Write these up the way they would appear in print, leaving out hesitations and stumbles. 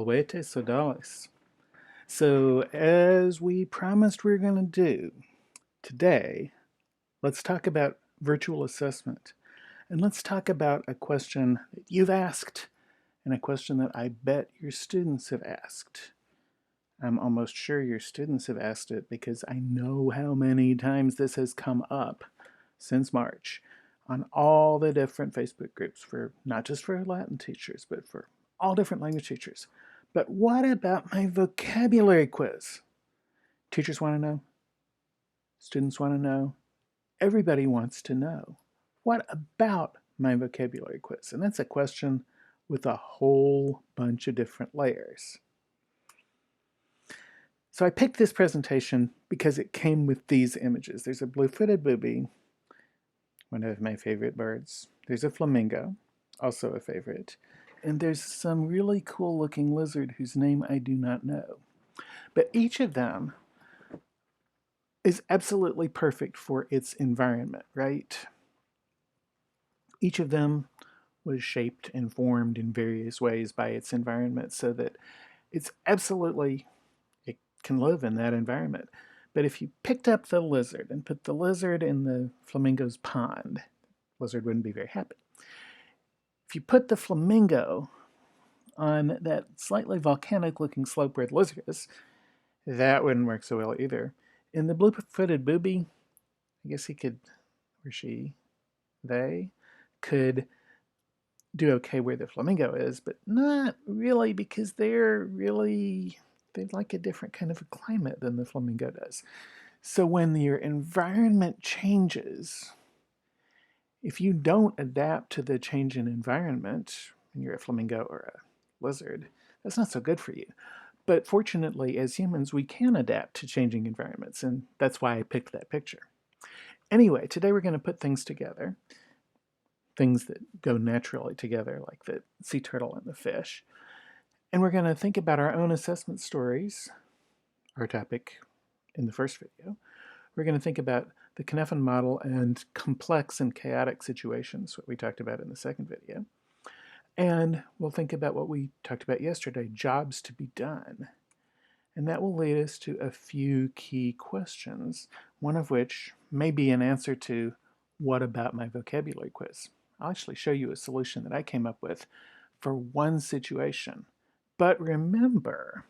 Salvete Sodales. So, as we promised we are going to do today, let's talk about virtual assessment. And let's talk about a question that you've asked and a question that I bet your students have asked. I'm almost sure your students have asked it because I know how many times this has come up since March on all the different Facebook groups for not just for Latin teachers, but for all different language teachers. But what about my vocabulary quiz? Teachers want to know. Students want to know. Everybody wants to know. What about my vocabulary quiz? And that's a question with a whole bunch of different layers. So I picked this presentation because it came with these images. There's a blue-footed booby, one of my favorite birds. There's a flamingo, also a favorite. And there's some really cool looking lizard whose name I do not know. But each of them is absolutely perfect for its environment, right? Each of them was shaped and formed in various ways by its environment so that it can live in that environment. But if you picked up the lizard and put the lizard in the flamingo's pond, the lizard wouldn't be very happy. If you put the flamingo on that slightly volcanic looking slope where the lizard is, that wouldn't work so well either. In the blue-footed booby, I guess he could, or she, they, could do okay where the flamingo is, but not really because they like a different kind of a climate than the flamingo does. So when your environment changes, if you don't adapt to the change in environment, and you're a flamingo or a lizard, that's not so good for you. But fortunately, as humans, we can adapt to changing environments, and that's why I picked that picture. Anyway, today we're going to put things together, things that go naturally together, like the sea turtle and the fish. And we're going to think about our own assessment stories, our topic in the first video. We're going to think about the Cynefin model and complex and chaotic situations, what we talked about in the second video. And we'll think about what we talked about yesterday, jobs to be done. And that will lead us to a few key questions, one of which may be an answer to what about my vocabulary quiz? I'll actually show you a solution that I came up with for one situation. But remember,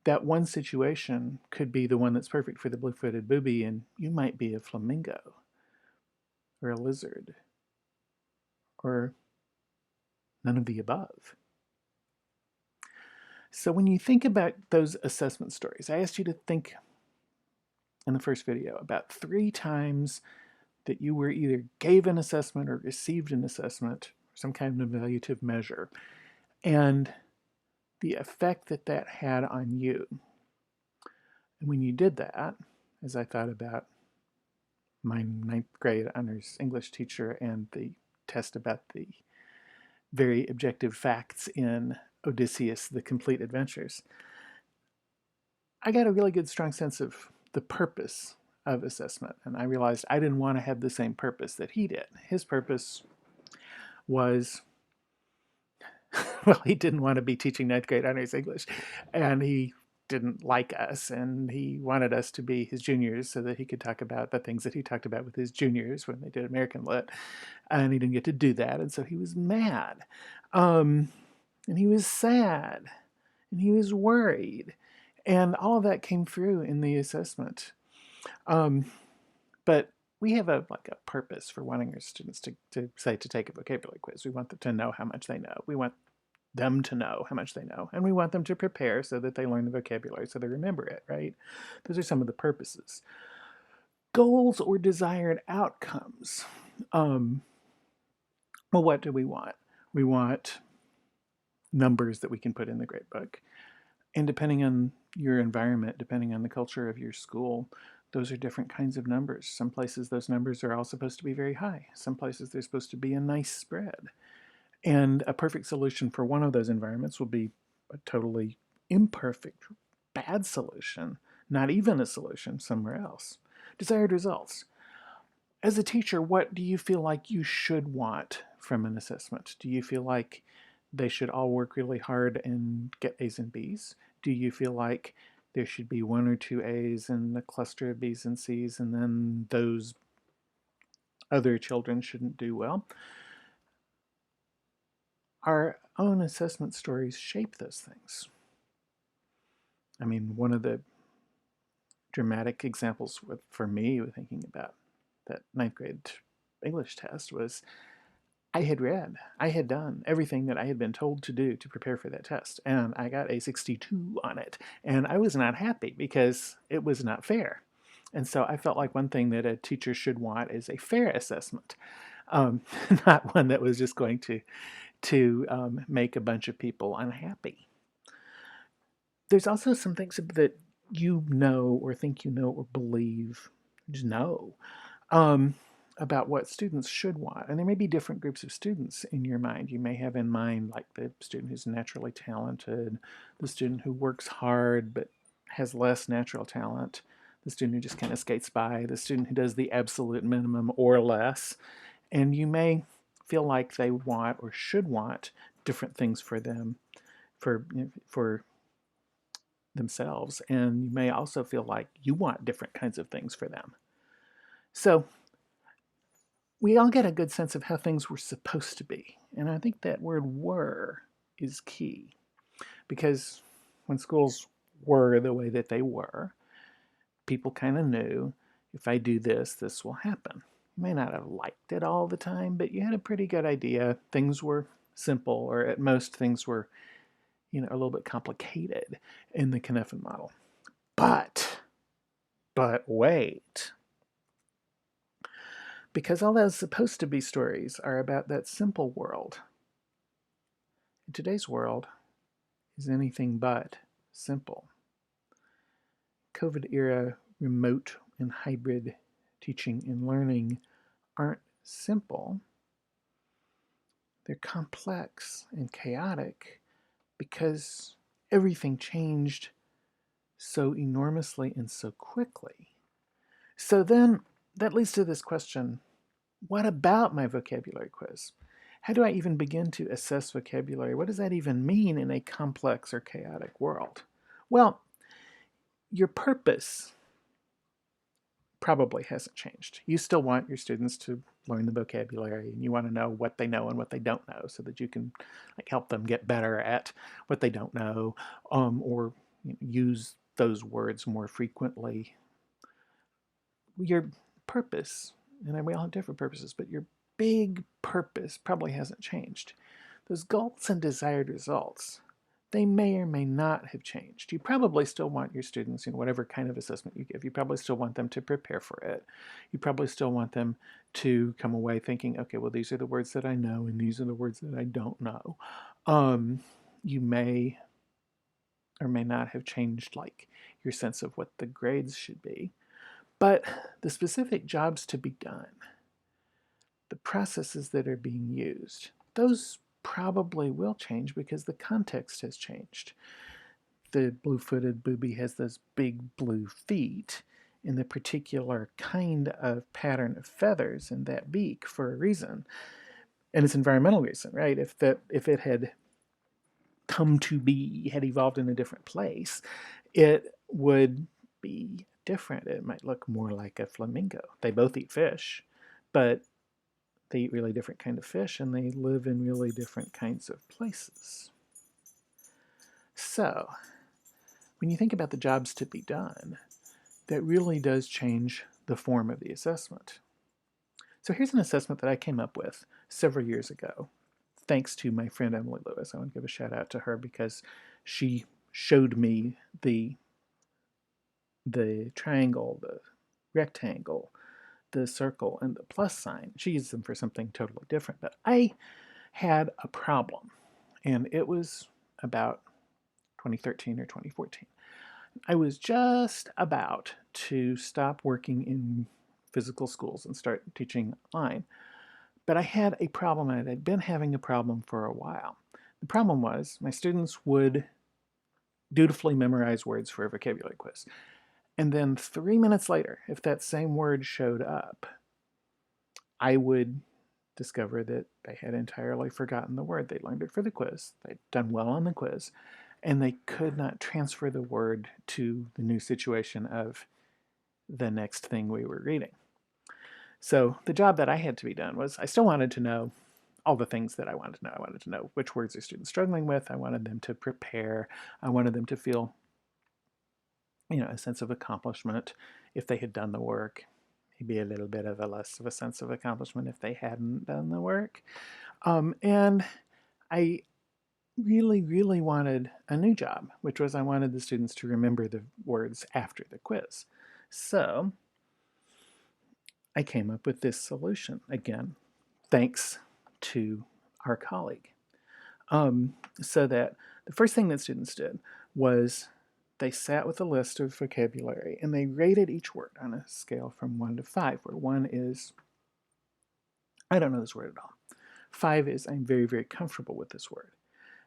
that one situation could be the one that's perfect for the blue-footed booby, and you might be a flamingo, or a lizard, or none of the above. So when you think about those assessment stories, I asked you to think in the first video about 3 times that you were either gave an assessment or received an assessment, some kind of evaluative measure, and the effect that that had on you. And when you did that, as I thought about my 9th grade honors English teacher and the test about the very objective facts in Odysseus, The Complete Adventures, I got a really good strong sense of the purpose of assessment. And I realized I didn't want to have the same purpose that he did. His purpose was, well, he didn't want to be teaching 9th grade honors English. And he didn't like us, and he wanted us to be his juniors so that he could talk about the things that he talked about with his juniors when they did American Lit, and he didn't get to do that, and so he was mad, and he was sad, and he was worried, and all of that came through in the assessment. But we have a purpose for wanting our students to take a vocabulary quiz. We want them to know how much they know. We want them to know how much they know, and we want them to prepare so that they learn the vocabulary so they remember it, right? Those are some of the purposes. Goals or desired outcomes. Well, what do we want? We want numbers that we can put in the grade book. And depending on your environment, depending on the culture of your school, those are different kinds of numbers. Some places those numbers are all supposed to be very high. Some places they're supposed to be a nice spread. And a perfect solution for one of those environments will be a totally imperfect, bad solution, not even a solution somewhere else. Desired results. As a teacher, what do you feel like you should want from an assessment? Do you feel like they should all work really hard and get A's and B's? Do you feel like there should be one or two A's and a cluster of B's and C's, and then those other children shouldn't do well? Our own assessment stories shape those things. I mean, one of the dramatic examples for me with thinking about that ninth grade English test was I had done everything that I had been told to do to prepare for that test, and I got a 62 on it, and I was not happy because it was not fair. And so I felt like one thing that a teacher should want is a fair assessment, um, not one that was just going to make a bunch of people unhappy. There's also some things that you know or think you know or believe, just know, um, about what students should want. And there may be different groups of students in your mind. You may have in mind like the student who's naturally talented, the student who works hard but has less natural talent, the student who just kind of skates by, the student who does the absolute minimum or less. And you may feel like they want or should want different things for them, for themselves. And you may also feel like you want different kinds of things for them. So we all get a good sense of how things were supposed to be. And I think that word were is key because when schools were the way that they were, people kind of knew if I do this, this will happen. You may not have liked it all the time, but you had a pretty good idea. Things were simple, or at most things were, a little bit complicated in the Knuffen model. But wait, because all those supposed to be stories are about that simple world. In today's world is anything but simple. COVID era remote and hybrid teaching and learning aren't simple. They're complex and chaotic because everything changed so enormously and so quickly. So then that leads to this question: what about my vocabulary quiz? How do I even begin to assess vocabulary? What does that even mean in a complex or chaotic world? Well, your purpose probably hasn't changed. You still want your students to learn the vocabulary, and you want to know what they know and what they don't know so that you can help them get better at what they don't know, or use those words more frequently. Your purpose, and we all have different purposes, but your big purpose probably hasn't changed. Those goals and desired results, they may or may not have changed. You probably still want your students, in whatever kind of assessment you give, you probably still want them to prepare for it. You probably still want them to come away thinking, okay, well, these are the words that I know and these are the words that I don't know. You may or may not have changed your sense of what the grades should be. But the specific jobs to be done, the processes that are being used, those probably will change because the context has changed. The blue-footed booby has those big blue feet and the particular kind of pattern of feathers in that beak for a reason. And it's environmental reason, right? If it had come to be, had evolved in a different place, it would be different. It might look more like a flamingo. They both eat fish, but they eat really different kind of fish and they live in really different kinds of places. So when you think about the jobs to be done, that really does change the form of the assessment. So here's an assessment that I came up with several years ago, thanks to my friend Emily Lewis. I want to give a shout out to her because she showed me the triangle, the rectangle, the circle, and the plus sign. She used them for something totally different, but I had a problem, and it was about 2013 or 2014. I was just about to stop working in physical schools and start teaching online, but I had a problem, and I'd been having a problem for a while. The problem was my students would dutifully memorize words for a vocabulary quiz. And then 3 minutes later, if that same word showed up, I would discover that they had entirely forgotten the word. They learned it for the quiz. They'd done well on the quiz, and they could not transfer the word to the new situation of the next thing we were reading. So the job that I had to be done was I still wanted to know all the things that I wanted to know. I wanted to know which words are students struggling with. I wanted them to prepare. I wanted them to feel, a sense of accomplishment if they had done the work. Maybe a little bit of a less of a sense of accomplishment if they hadn't done the work. And I really, really wanted a new job, which was I wanted the students to remember the words after the quiz. So I came up with this solution, again, thanks to our colleague. So that the first thing that students did was they sat with a list of vocabulary and they rated each word on a scale from 1 to 5, where 1 is, I don't know this word at all. 5 is, I'm very, very comfortable with this word.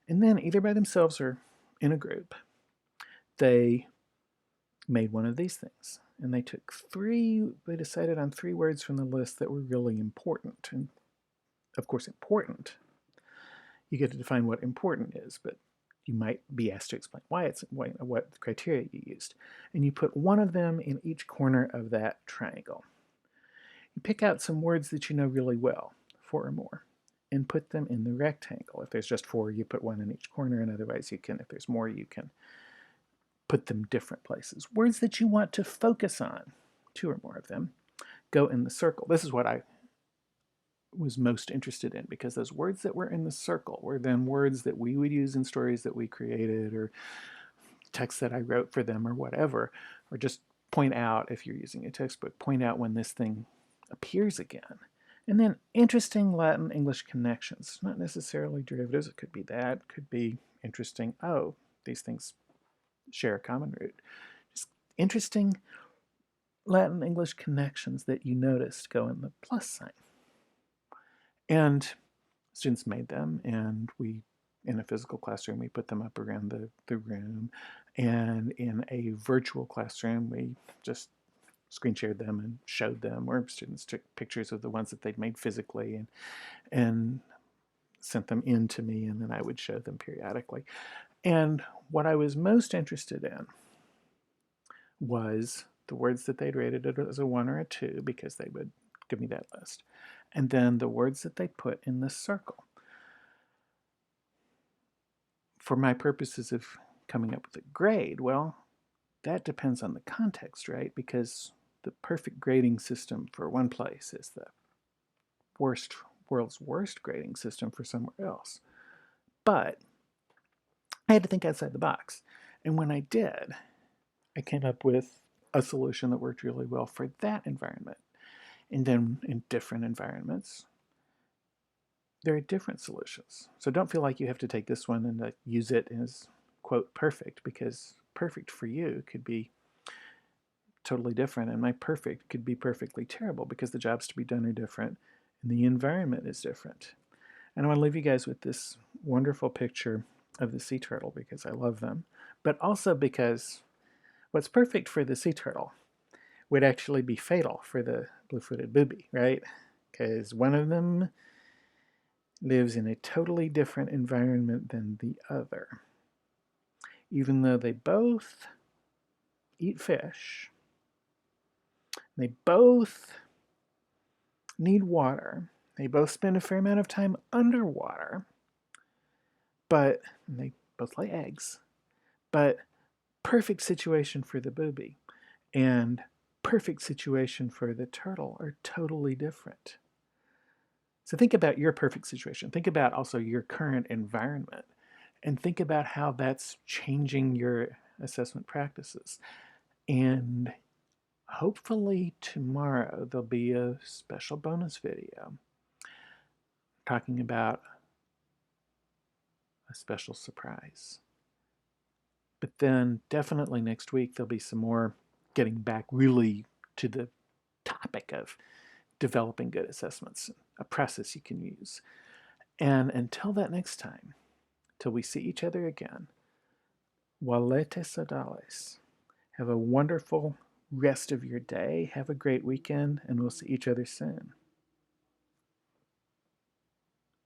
And then either by themselves or in a group, they made one of these things. And they decided on 3 words from the list that were really important. And of course, important, you get to define what important is, but you might be asked to explain what criteria you used. And you put one of them in each corner of that triangle. You pick out some words that you know really well, 4 or more, and put them in the rectangle. If there's just 4, you put 1 in each corner, and otherwise you can, if there's more, you can put them different places. Words that you want to focus on, 2 or more of them, go in the circle. This is what I was most interested in, because those words that were in the circle were then words that we would use in stories that we created or texts that I wrote for them or whatever, or just point out, if you're using a textbook, point out when this thing appears again. And then interesting Latin-English connections, not necessarily derivatives. It could be that, could be interesting, oh, these things share a common root. Just interesting Latin-English connections that you noticed go in the plus sign. And students made them, and in a physical classroom, we put them up around the room. And in a virtual classroom, we just screen shared them and showed them, or students took pictures of the ones that they'd made physically and sent them in to me, and then I would show them periodically. And what I was most interested in was the words that they'd rated it as a 1 or a 2, because they would give me that list. And then the words that they put in the circle. For my purposes of coming up with a grade, well, that depends on the context, right? Because the perfect grading system for one place is the world's worst grading system for somewhere else. But I had to think outside the box. And when I did, I came up with a solution that worked really well for that environment. And then in different environments, there are different solutions. So don't feel like you have to take this one and use it as, quote, perfect, because perfect for you could be totally different, and my perfect could be perfectly terrible, because the jobs to be done are different and the environment is different. And I want to leave you guys with this wonderful picture of the sea turtle, because I love them, but also because what's perfect for the sea turtle would actually be fatal for the blue-footed booby, right? Because one of them lives in a totally different environment than the other. Even though they both eat fish, they both need water, they both spend a fair amount of time underwater, but they both lay eggs, but perfect situation for the booby and perfect situation for the turtle are totally different. So think about your perfect situation. Think about also your current environment, and think about how that's changing your assessment practices. And hopefully tomorrow there'll be a special bonus video talking about a special surprise. But then definitely next week there'll be some more getting back really to the topic of developing good assessments, a process you can use. And until that next time, till we see each other again, Walete Sodales. Have a wonderful rest of your day. Have a great weekend, and we'll see each other soon.